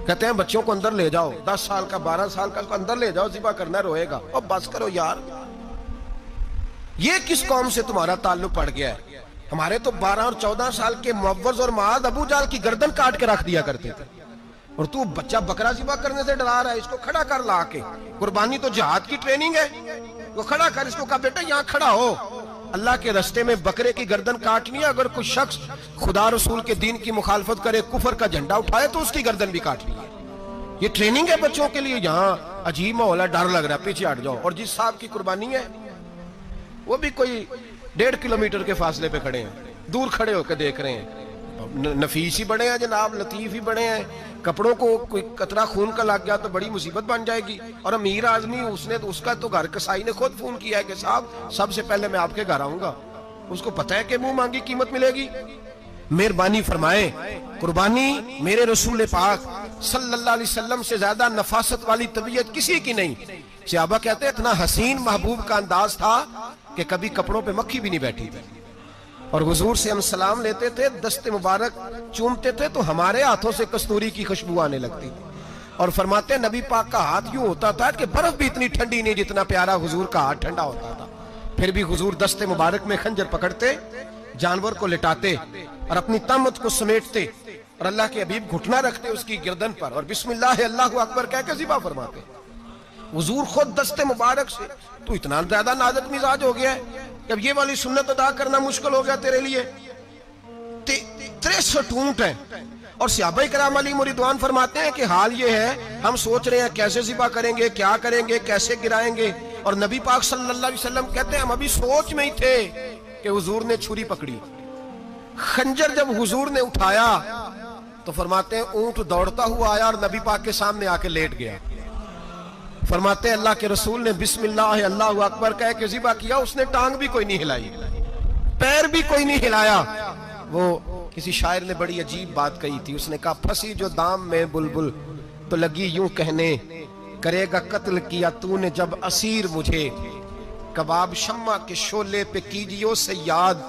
کہتے ہیں بچوں کو اندر لے جاؤ، 10 سال کا 12 سال کا، اس کو اندر لے جاؤ، ذبح کرنا روئے گا۔ اور بس کرو یار، یہ کس قوم سے تمہارا تعلق پڑ گیا ہے؟ ہمارے تو 12 اور 14 سال کے معوذ اور معاذ ابو جہل کی گردن کاٹ کے رکھ دیا کرتے تھے، اور تو بچہ بکرا ذبح کرنے سے ڈرا رہا ہے۔ اس کو کھڑا کر لا کے، قربانی تو جہاد کی ٹریننگ ہے، وہ کھڑا کر، اس کو کہا بیٹا یہاں کھڑا ہو، اللہ کے رستے میں بکرے کی گردن کاٹنی ہے، اگر کوئی شخص خدا رسول کے دین کی مخالفت کرے، کفر کا جھنڈا اٹھائے تو اس کی گردن بھی کاٹنی ہے۔ یہ ٹریننگ ہے بچوں کے لیے۔ یہاں عجیب ماحول ہے، ڈر لگ رہا ہے، پیچھے ہٹ جاؤ۔ اور جس صاحب کی قربانی ہے وہ بھی کوئی 1.5 کلومیٹر کے فاصلے پہ کھڑے ہیں، دور کھڑے ہو کے دیکھ رہے ہیں۔ نفیس ہی بڑے ہیں جناب، لطیف ہی بڑے ہیں، کپڑوں کو کوئی قطرہ خون کا لگ گیا تو بڑی مصیبت بن جائے گی۔ اور امیر آدمی، اس کا تو گھر کسائی نے خود فون کیا ہے کہ صاحب سب سے پہلے میں آپ کے گھر آؤں گا، اس کو پتہ ہے کہ منہ مانگی قیمت ملے گی۔ مہربانی فرمائیں، قربانی میرے رسول پاک صلی اللہ علیہ وسلم سے زیادہ نفاست والی طبیعت کسی کی نہیں۔ صحابہ کہتے ہیں اتنا حسین محبوب کا انداز تھا کہ کبھی کپڑوں پہ مکھی بھی نہیں بیٹھی تھی، اور حضور سے ہم سلام لیتے تھے، دست مبارک چومتے تھے تو ہمارے ہاتھوں سے کستوری کی خوشبو آنے لگتی تھی، اور فرماتے ہیں نبی پاک کا ہاتھ یوں ہوتا تھا کہ برف بھی اتنی ٹھنڈی نہیں جتنا پیارا حضور کا ہاتھ ٹھنڈا ہوتا تھا۔ پھر بھی حضور دست مبارک میں خنجر پکڑتے، جانور کو لٹاتے اور اپنی طامت کو سمیٹتے، اور اللہ کے حبیب گھٹنا رکھتے اس کی گردن پر، اور بسم اللہ اللہ اکبر کہہ کے ذبح فرماتے۔ حضور خود دست مبارک سے، تو اتنا زیادہ نازک مزاج ہو گیا ہے کہ اب یہ والی سنت ادا کرنا مشکل ہو گیا تیرے لیے۔ 63 اونٹ ہیں، اور صحابہ کرام علیہم رضوان فرماتے ہیں کہ حال یہ ہے ہم سوچ رہے ہیں کیسے ذبح کریں گے، کیا کریں گے، کیسے گرائیں گے، اور نبی پاک صلی اللہ علیہ وسلم کہتے ہیں ہم ابھی سوچ میں ہی تھے کہ حضور نے چھری پکڑی۔ خنجر جب حضور نے اٹھایا تو فرماتے ہیں اونٹ دوڑتا ہوا آیا اور نبی پاک کے سامنے آ کے لیٹ گیا۔ فرماتے ہیں اللہ کے رسول نے بسم اللہ اللہ اکبر کہہ کے ذبح کیا، اس نے ٹانگ بھی کوئی نہیں ہلائی، پیر بھی کوئی نہیں ہلایا۔ وہ کسی شاعر نے بڑی عجیب بات کہی تھی، اس نے کہا پھنسی جو دام میں بلبل تو لگی یوں کہنے، کرے گا قتل کیا تو نے جب اسیر مجھے، کباب شمع کے شعلے پہ کیجیو سیاد،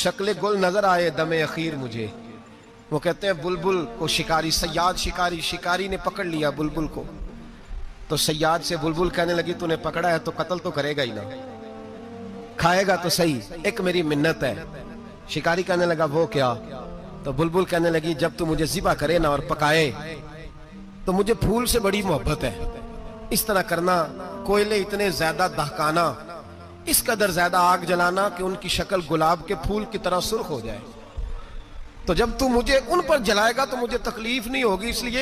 شکل گل نظر آئے دم اخیر مجھے۔ وہ کہتے ہیں بلبل کو شکاری، سیاد شکاری نے پکڑ لیا بلبل کو، تو سیاد سے بلبل کہنے لگی تو نے پکڑا ہے تو قتل تو کرے گا ہی نا، کھائے گا تو صحیح، ایک میری منت ہے۔ شکاری کہنے لگا وہ کیا؟ تو بلبل کہنے لگی جب تو مجھے ذبح کرے نا اور پکائے تو مجھے پھول سے بڑی محبت ہے، اس طرح کرنا، کوئلے اتنے زیادہ دہکانا، اس قدر زیادہ آگ جلانا کہ ان کی شکل گلاب کے پھول کی طرح سرخ ہو جائے، تو جب تو مجھے ان پر جلائے گا تو مجھے تکلیف نہیں ہوگی، اس لیے